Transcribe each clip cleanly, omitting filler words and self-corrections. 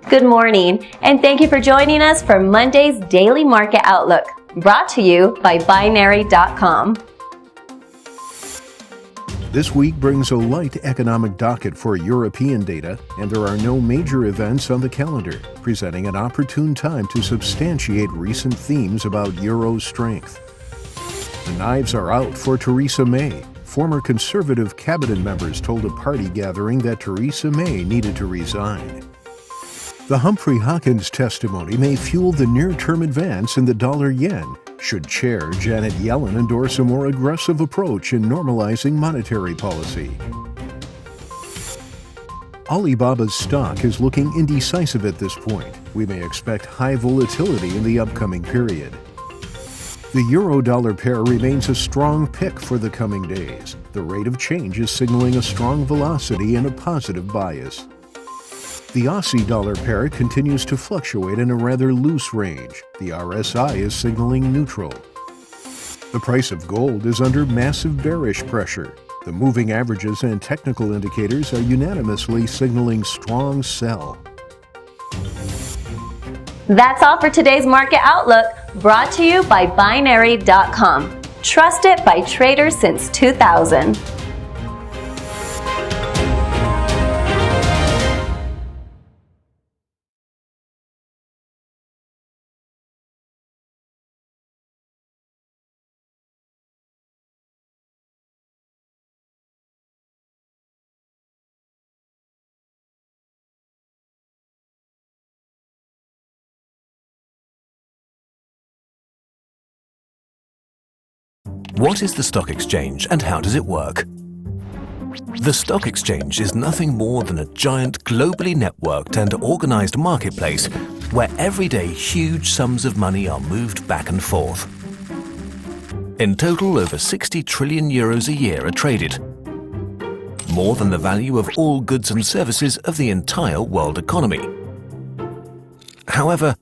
Good morning, and thank you for joining us for Monday's Daily Market Outlook, brought to you by Binary.com. This week brings a light economic docket for European data, and there are no major events on the calendar, presenting an opportune time to substantiate recent themes about Euro's strength. The knives are out for Theresa May. Former Conservative cabinet members told a party gathering that Theresa May needed to resign. The Humphrey Hawkins testimony may fuel the near-term advance in the dollar-yen, should Chair Janet Yellen endorse a more aggressive approach in normalizing monetary policy. Alibaba's stock is looking indecisive at this point. We may expect high volatility in the upcoming period. The euro-dollar pair remains a strong pick for the coming days. The rate of change is signaling a strong velocity and a positive bias. The Aussie dollar pair continues to fluctuate in a rather loose range. The RSI is signaling neutral. The price of gold is under massive bearish pressure. The moving averages and technical indicators are unanimously signaling strong sell. That's all for today's Market Outlook, brought to you by Binary.com. Trusted by traders since 2000. What is the stock exchange and how does it work? The stock exchange is nothing more than a giant, globally networked and organized marketplace where every day huge sums of money are moved back and forth. In total, over 60 trillion euros a year are traded, more than the value of all goods and services of the entire world economy. However,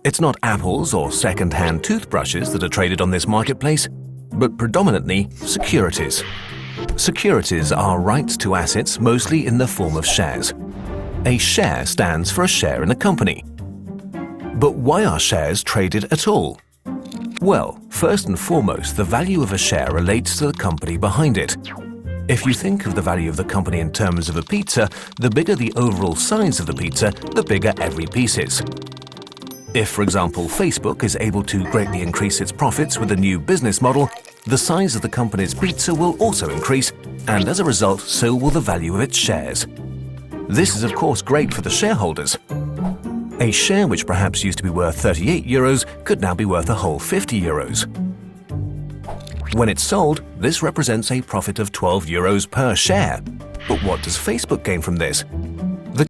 it's not apples or second-hand toothbrushes that are traded on this marketplace, but predominantly securities. Securities are rights to assets mostly in the form of shares. A share stands for a share in a company. But why are shares traded at all? Well, first and foremost, the value of a share relates to the company behind it. If you think of the value of the company in terms of a pizza, the bigger the overall size of the pizza, the bigger every piece is. If, for example, Facebook is able to greatly increase its profits with a new business model, the size of the company's pizza will also increase, and as a result, so will the value of its shares. This is, of course, great for the shareholders. A share which perhaps used to be worth 38 euros could now be worth a whole 50 euros. When it's sold, this represents a profit of 12 euros per share. But what does Facebook gain from this?